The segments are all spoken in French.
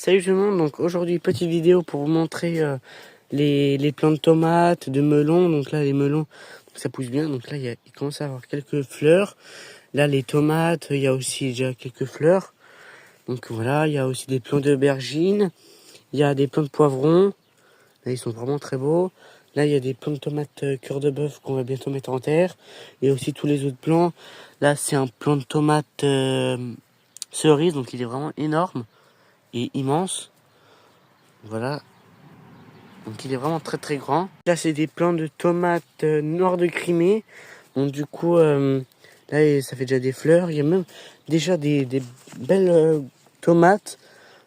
Salut tout le monde, donc aujourd'hui petite vidéo pour vous montrer les plants de tomates, de melons. Donc là les melons, ça pousse bien, donc là il commence à avoir quelques fleurs. Là les tomates, il y a aussi déjà quelques fleurs. Donc voilà, il y a aussi des plants d'aubergines, il y a des plants de poivrons. Là ils sont vraiment très beaux. Là il y a des plants de tomates cœur de bœuf qu'on va bientôt mettre en terre. Et aussi tous les autres plants. Là c'est un plant de tomates cerise, donc il est vraiment énorme et immense. Voilà. Donc il est vraiment très très grand. Là c'est des plants de tomates noires de Crimée. Donc du coup là ça fait déjà des fleurs. Il y a même déjà des belles tomates.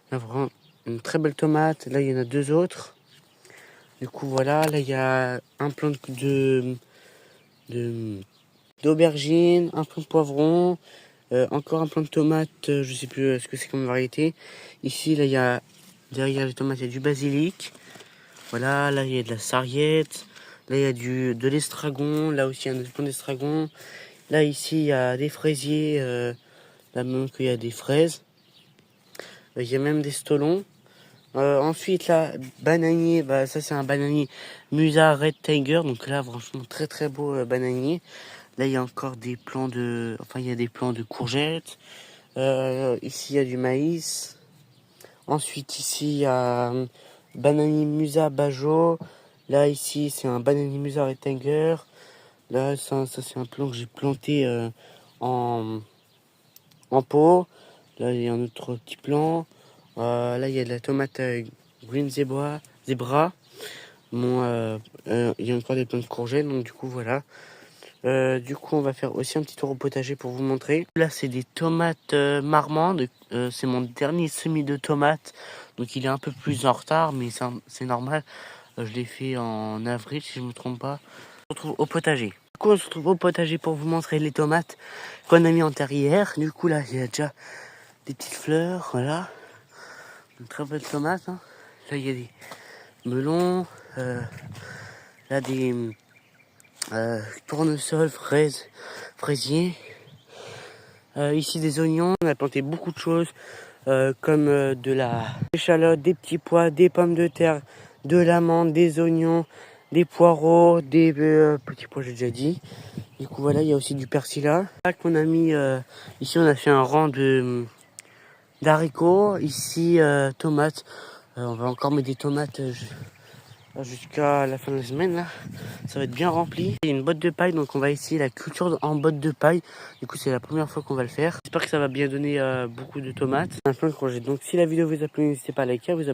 Là vraiment une très belle tomate. Là il y en a deux autres. Du coup voilà, là il y a un plant de d'aubergine, un plant de poivron, encore un plant de tomate, je sais plus ce que c'est comme variété. Ici là il y a derrière les tomates il y a du basilic. Voilà, là il y a de la sarriette, là il y a de l'estragon, là aussi il y a un autre plant d'estragon. Là ici il y a des fraisiers, là même qu'il y a des fraises. Il y a même des stolons. Ensuite là, bananier, bah ça c'est un bananier Musa Red Tiger, donc là franchement très très beau bananier. Là il y a encore des plants il y a des plants de courgettes. Ici il y a du maïs. Ensuite ici il y a bananier Musa Bajo. Là ici c'est un bananier Musa Red Tiger. Là ça c'est un plant que j'ai planté en pot. Là il y a un autre petit plant. Là il y a de la tomate Green Zebra. Il y a encore des plants de courgettes, donc du coup voilà. Du coup on va faire aussi un petit tour au potager pour vous montrer. Là c'est des tomates marmandes. C'est mon dernier semis de tomates. Donc il est un peu plus en retard, mais c'est normal. Je l'ai fait en avril si je ne me trompe pas. On se retrouve au potager. Du coup on se retrouve au potager pour vous montrer les tomates qu'on a mis en terre hier. Du coup là il y a déjà des petites fleurs, voilà. Une très belle tomate. Hein. Là il y a des melons. Là des tournesols, fraisiers. Ici des oignons. On a planté beaucoup de choses comme de la échalote, des petits pois, des pommes de terre, de l'amande, des oignons, des poireaux, des petits pois, j'ai déjà dit. Du coup voilà, il y a aussi du persil là. Là qu'on a mis ici, on a fait un rang d'haricots. Ici tomates. On va encore mettre des tomates jusqu'à la fin de la semaine là. Ça va être bien rempli. Il y a une botte de paille, donc on va essayer la culture en botte de paille. Du coup c'est la première fois qu'on va le faire. J'espère que ça va bien donner beaucoup de tomates. Un plein de courgettes. Donc si la vidéo vous a plu, n'hésitez pas à liker, à vous abonner.